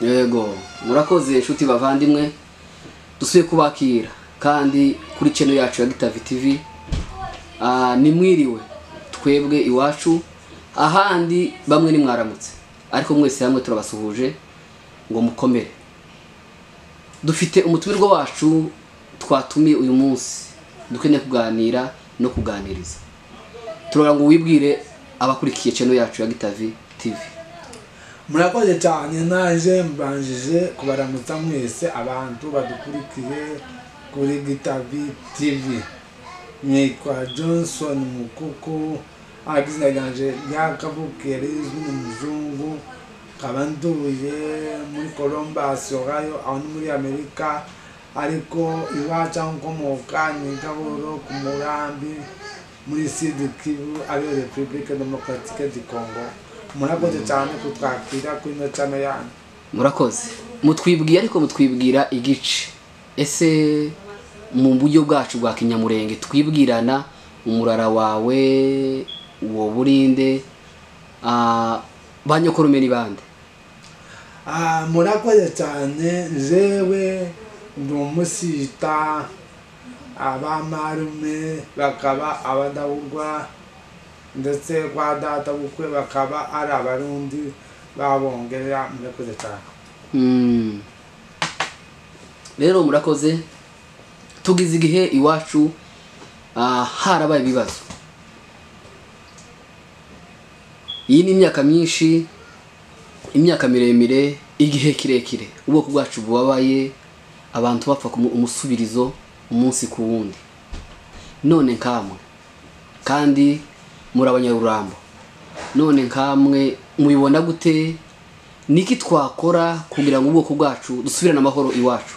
Yego, murakoze inshuti bavandimwe. Dusuye kubakira kandi kuri channel yacu ya Gitavi TV. Ni mwiriwe twebwe iwacu, ahandi bamwe ni mwaramutse, ariko mwese hamwe turabasuhuje ngo mukomere. Dufite umutumirwa wacu twatumiye uyu munsi, dukeneye kuganira no kuganiriza. Turora ngo wibwire abakurikiye channel yacu ya Gitavi TV. Murakoze cyane, naje mbanjije kubaramutsa mwese abantu badukurikiye kuri Gitavi TV. Nitwa Johnson Mukuku, izina ryanje ryakavukire rizwi n'umuzungu, nkaba nduye muri Columbus, Ohio, aho ni muri Amerika, ariko iwacu aho nkomoka ni Gahoro ku Murambi muri Sud Kivu, ariyo Republique Democratique du Congo. Murakoze cyane kutwakira kuri no channel yanyu. Murakoze. Mutwibwira ariko mutwibwira igice. Ese mu buryo bwacu bwa kinyamurenge twibwirana umurara wawe, uwo burinde, banyokorume ni bande? Murakoze cyane, jewe ndi umusita, abamarume bakaba abadahurwa, ndetse kwa data bukwe bakaba ari abarundi babongerera. Murakoze cyane. Rero murakoze. Tugize igihe iwacu harabaye ibibazo. Iyi ni imyaka myinshi, imyaka miremire, igihe kirekire ubwoko bwacu bubabaye, abantu bapfa umusubirizo umunsi ku wundi. None nkamwe kandi muri abanyarurambo, none nkamwe mubibona gute? Niki twakora kugira ngo ubwoko bwacu dusubirane amahoro iwacu?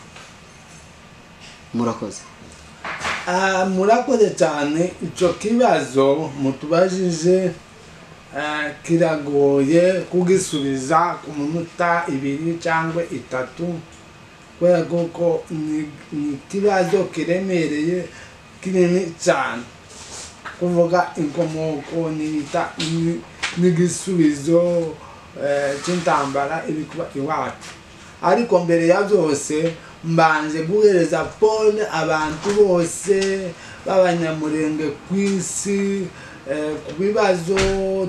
Murakoze. Murakoze cyane, icyo kibazo mutubajije kiragoye kugisubiza ku minota 2 cyangwa 3, kubera ko ni ikibazo kiremereye kinini cyane. Kuvuga inkomoko n'igisubizo cy'intambara iri kuba iwacu. Ariko mbere ya byose mbanje guhereza pole abantu bose b'abanyamurenge ku isi ku bibazo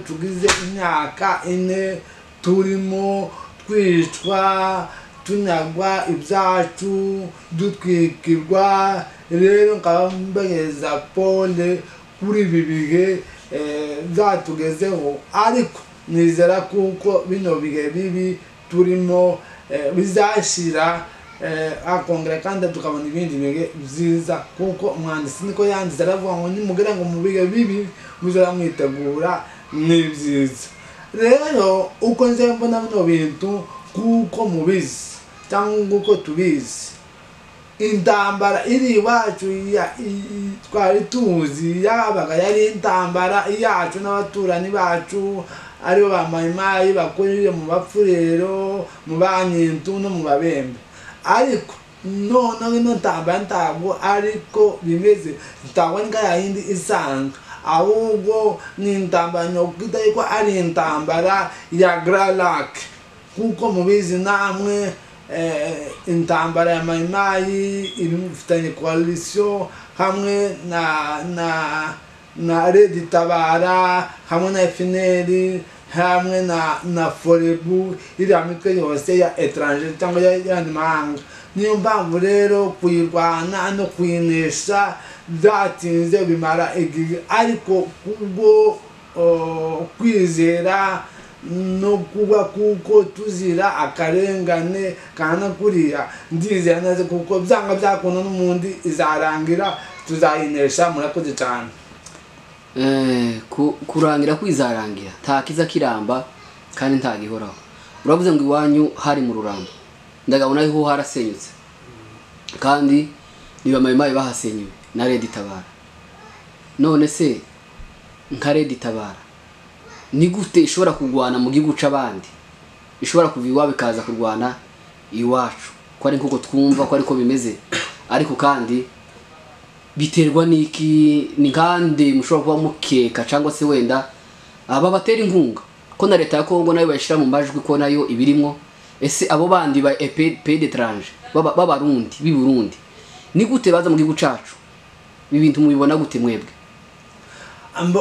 tugize imyaka 4 turimo twicwa, tunyagwa ibyacu, dutwikirwa. Rero nkaba mbahereza pole kuri ibi bihe byatugezeho, ariko nizera kuko bino bihe bibi turimo bizashira, akongera kandi tukabona ibindi bihe byiza, kuko umwanditsi niko yanditse aravuga ngo nimugera ngo mu bihe bibi muzora mwitegura n'ibyiza. Rero uko nje mbona bino bintu, kuko mubizi cyangwa uko tubizi, intambara iri iwacu twari tuzi yabaga yari intambara yacu n'abaturanyi bacu, aribo bamayimayi bakoreye mu bapfurero, mu banyintu no mu babembe. Ariko none ino ntambara ntabwo ariko bimeze, ntaboneka yindi isanzwe, ahubwo ni intambara nyokwita yuko ari intambara ya Grand Lac, kuko mubizi namwe. Intambara ya mayimayi ifitanye coalition hamwe na Red Tabara, hamwe na FNL, hamwe na Forebu, iriya mitwe yose ya étranger cyangwa ya mahanga. Niyo mpamvu rero kuyirwana no kuyinesha byatinze bimara igihe, ariko kubwo kwizera no kuba kuko tuzira akarengane kana kuriya, ndizera neza kuko byanga byakunda n'umundi izarangira, tuzayinesha. Murakoze cyane. Kurangira kwizarangira nta kiza kiramba kandi nta gihoraho. Uravuze ngo iwanyu hari mu Rurambo, ndagabona yuko harasenyutse, kandi niba mayimayi bahasenyuwe na Red Tabara. None se nka Red Tabara ni gute ishobora kugwana mu gihugu c'abandi, ishobora kuva iwawe ikaza kurwana iwacu? Ko ari nkuko twumva ko ariko bimeze, ariko kandi biterwa niki? Ni kandi mushobora kuba mukeka cyangwa se wenda aba batera inkunga ko na leta ya Kongo nayo bayishira mu majwi ko nayo ibirimo, ese abo bandi ba pays d'étranger b'abarundi b'i Burundi ni gute baza mu gihugu cacu ibintu mubibona gute mwebwe?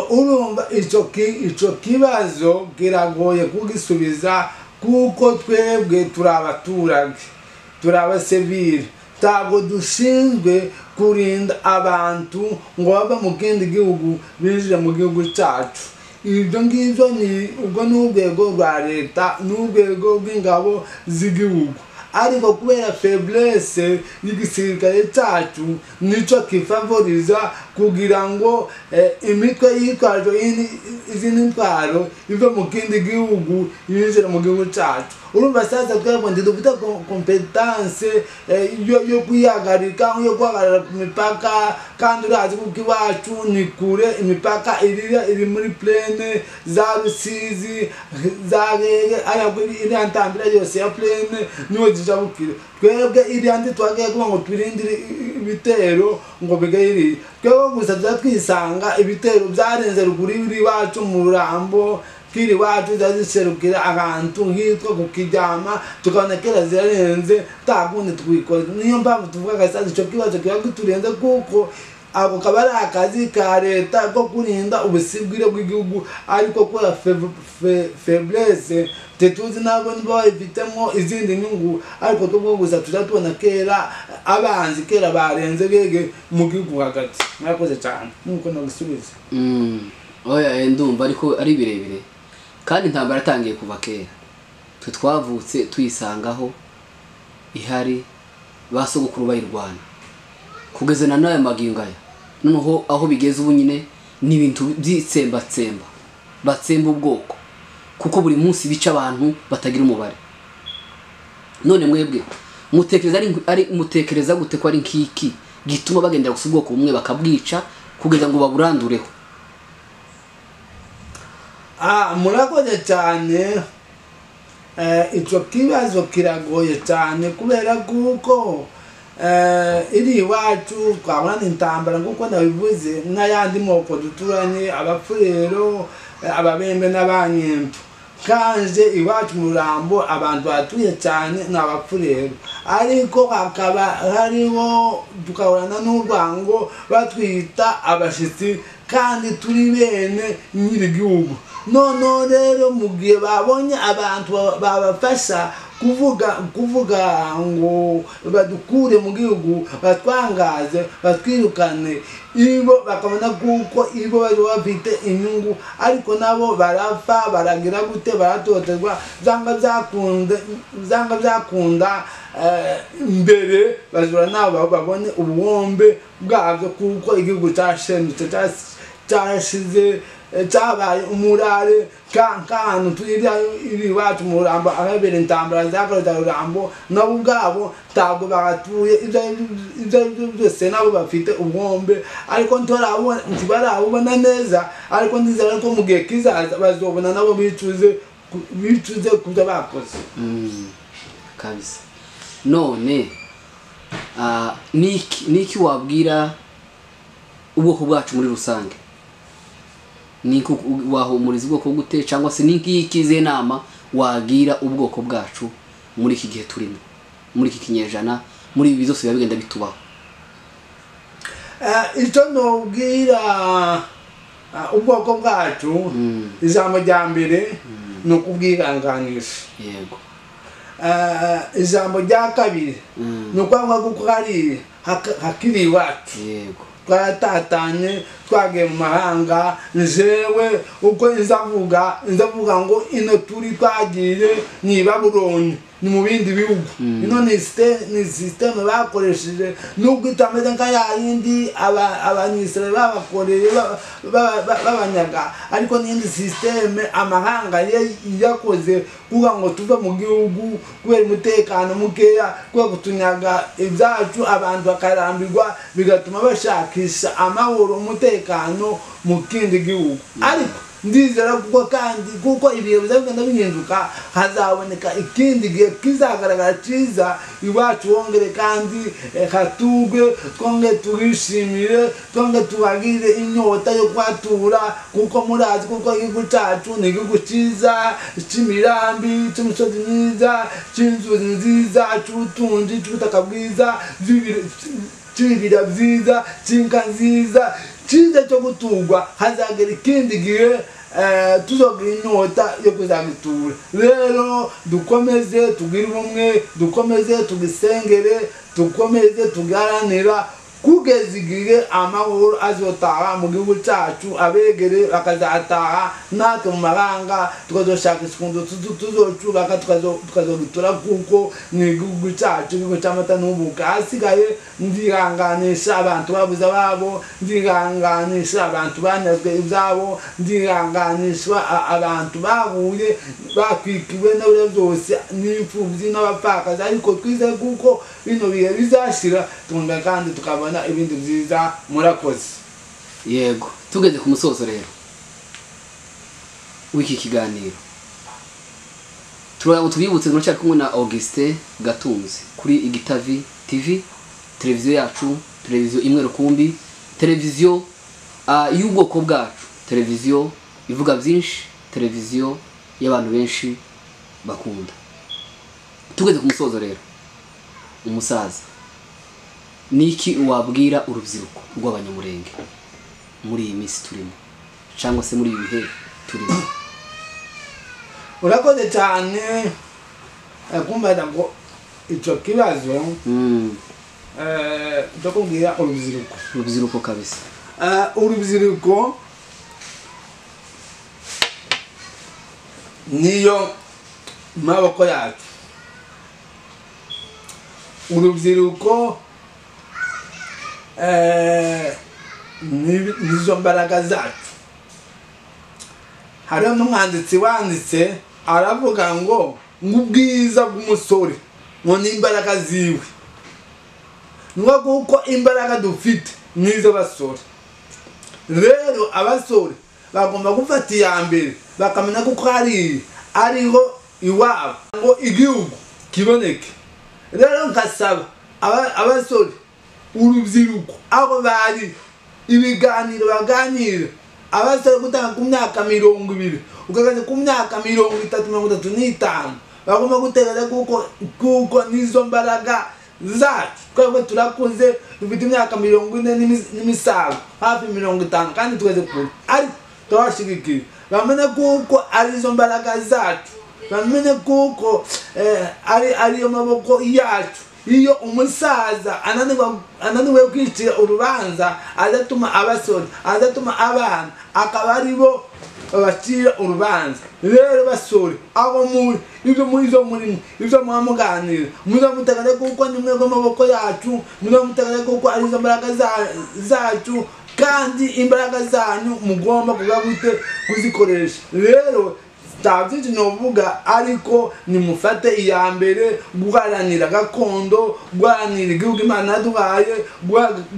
Urumva ico kibazo kiragoye kugisubiza kuko twebwe turi abaturage, turi abasivile, ntabwo dushinzwe kurinda abantu ngo bava mu kindi gihugu binjire mu gihugu cyacu. Ibyo ngibyo ubwo ni urwego rwa leta n'urwego rw'ingabo z'igihugu, ariko kubera faiblesse y'igisirikare cyacu nico kifavoriza kugira ngo imitwe yitwaje izindi ntwaro ive mu kindi gihugu yinjira mu gihugu cyacu. Urumva sasa twebwe dufite competence yo kuyagarika, yo guhagarara ku mipaka, kandi urazi ko iwacu ni kure, imipaka iri muri plaine za Rusizi, za Rege, iri ntambira yose ya plaine niho zijabukire. Twebwe iri andi twagiye kuba ngo twirindire ibitero ngo bigayiri, twebwe gusa twisanga ibitero byarenze ruguru iwacu mu Rurambo, kiri wacu zaziserukira ahantu hitwa ku Kijyama, tukabona kera zirarenze takundi twikoze. Niyo mpamvu tuvuga gasaza ico kibazo kiba giturenze, kuko ako kaba ari akazi ka leta ko kurinda ubusibwire bw'igihugu, ariko kubera faiblesse tetuzi nabo nibo babifitemo izindi nyungu, ariko tubwo gusa tuja tubona kera abanzi kera barenze bege mu gihugu hagati. Mwakoze cyane nuko nagisubiza. Oya ndumva ariko ari birebire, kandi intambara yatangiye kuva kera, twe twavutse tuyisangaho ihari, basogokuru bayirwana kugeza na nayo magingo aya. Noneho aho bigeze ubu nyine ni ibintu byitsembatsemba, batsemba ubwoko, kuko buri munsi bica abantu batagira umubare. None mwebwe mutekereza gute ko ari nkiki gituma bagendera gusa ubwoko bumwe bakabwica kugeza ngo baburandureho? Murakoze cyane. Ico kibazo kiragoye cyane kubera kuko iri iwacu twabona intambara nguko nabivuze n'ayandi moko duturanye, abapfurero, ababembe n'abanyembo. Kanje iwacu mu Rurambo abantu batuye cyane n'abapfurero, ariko hakaba hariho tukabona n'urwango batwita abashitsi, kandi turi bene nyir'igihugu. None rero mu gihe babonye abantu babafasha kuvuga ngo badukure mu gihugu, batwangaze, batwirukane, ibo bakabona kuko ibo bari bafite inyungu, ariko nabo barapfa, baragira gute, baratotezwa, zanga byakunda mbere bazura nabo babone ubuhombe bwabyo, kuko igihugu cyashemutse, cyashize, cyabaye umurare. Kantu iri iwacu mu Rurambo ababera intambara zakorera Rurambo, nabo ubwabo ntabwo bagatuye, ibyo byose nabo bafite ubuhombe, ariko ntibarabubona neza, ariko ndizera ko mu gihe kizaza bazobona nabo bicuze kubyo bakoze. Kabisa. None niki wabwira ubwoko bwacu muri rusange? Niko wahumuriza ubwoko gute, cyangwa se nikize nama wagira ubwoko bwacu muri iki gihe turimo, muri iki kinyejana, muri ibi byose bigenda bitubaho? Icyo nobwira ubwoko bwacu, ijambo rya mbere ni ukubwihanganisha. Yego. Ijambo rya kabiri ni ukwanga kuko hakiri iwacu. Yego. Twaratatanye, twagiye mu mahanga, jewe uko nzavuga ngo ino turi twagiye ni Babuloni, ni mu bindi bihugu. Ino ni systeme bakoresheje, nubwo itameze nka ya yindi abanyisraeli babakoreye babanyaga, ariko n'indi systeme amahanga yakoze kugira ngo tuve mu gihugu kubera umutekano mukeya, kubera kutunyaga ibyacu, abantu bakarambirwa, bigatuma bashakisha amahoro, umutekano mu kindi gihugu. Ariko ndizera kuko kandi kuko ibihe bizagenda bihinduka hazaboneka ikindi gihe kizagaragara cyiza iwacu wongere kandi hatugwe twonge turishimire twonge tubagire inyota yo kwatura kuko murazi kuko igihugu cyacu ni igihugu cyiza cy'imirambi cy'imisozi myiza cy'inzuzi nziza cy'ubutunzi cy'ubutaka bwiza cy'ibibira byiza cy'inka nziza cyiza cyo guturwa hazagera ikindi gihe tuzogira inyota yo kuzagitura rero dukomeze tugire ubumwe dukomeze tugisengere dukomeze tugaranira kugeza igihe amahoro azotaha mu gihugu cyacu abegere bakazataha natwe mu mahanga tukazoshaka ikundu tuzocubaka tukazogitura kuko ni igihugu cyacu igihugu cy'amata n'ubuki hasigaye ndihanganisha abantu babuze ababo ndihanganisha abantu banyazwe ibyabo ndihanganisha abantu bahuye bakwikiwe n'ibyo byose n'imfubyi n'abapfakazi ariko twizeye kuko bino bihe bizashira tunga kandi tukabona ibindi byiza murakoze. Yego tugeze ku musozo rero w'iki kiganiro tubibutse ngo cyari kumwe na Augustin Gatunzi kuri Igitavi TV, televiziyo yacu, televiziyo imwe rukumbi, televiziyo y'ubwoko bwacu, televiziyo ivuga byinshi, televiziyo y'abantu benshi bakunda. Tugeze ku musozo rero umusaza niki wabwira urubyiruko rw'abanyamurenge muri iyi minsi turimo cyangwa se muri ibi bihe turimo? Urakoze cyane kumbaza ngo icyo kibazo ndakubwira urubyiruko kabisa. Urubyiruko niyo maboko yacu, urubyiruko nizo mbaraga zacu. Hariho n'umwanditsi wanditse aravuga ngo ubwiza bw'umusore ngo ni imbaraga ziwe, ngo kuko imbaraga dufite nizo basore. Rero abasore bagomba gufata iya mbere bakamenya kuko ariho iwabo ngo igihugu kiboneke. Rero nkasaba abasore urubyiruko aho bari ibiganiro baganira, abasore gutanga ku myaka 20 ukageza ku myaka 30-35 bagomba gutekereza kuko nizo mbaraga zacu. Twebwe turakuze dufite imyaka 40 n'imisago hafi 50 kandi tugeze kure, ariko turashyigikiye bamenye kuko arizo mbaraga zacu, bamenye kuko ariyo maboko yacu. Iyo umusaza ananiwe kwicira urubanza azatuma abasore azatuma abana akaba aribo bacira urubanza. Rero basore abo muri izo muri ibyo mwamuganira muzo muteganya kuko nimwe gw'amaboko yacu, muzo muteganya kuko arizo mbaraga zacu kandi imbaraga zanyu mugomba kugabute kuzikoresha. Rero tabyinshi novuga ariko nimufate iya mbere guharanira gakondo, guharanira igihugu Imana yaduhaye,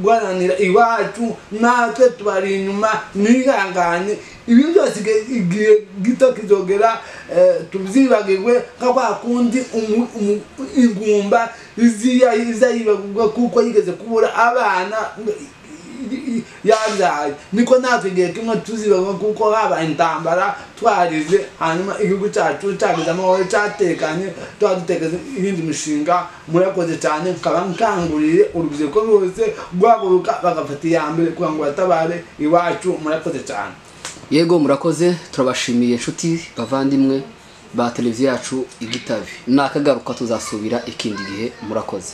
guharanira iwacu, natwe tubari inyuma mwihangane. Ibi byose igihe gito kizogera tubyibagirwe nka kwa kundi ingumba izayibagirwa kuko yigeze kubura abana yabyaye, niko natwe igihe kimwe tuzibagwa kuko habaye intambara twarize, hanyuma igihugu cyacu cyagize amahoro cyatekanye twadutekeza iyindi mishinga. Murakoze cyane, nkaba nkanguriye urubyiruko rwose guhaguruka bagafata iya mbere kugira ngo batabare iwacu. Murakoze cyane. Yego murakoze, turabashimiye inshuti bavandimwe ba televiziyo yacu Igitavi. Nakagaruka tuzasubira ikindi gihe. Murakoze.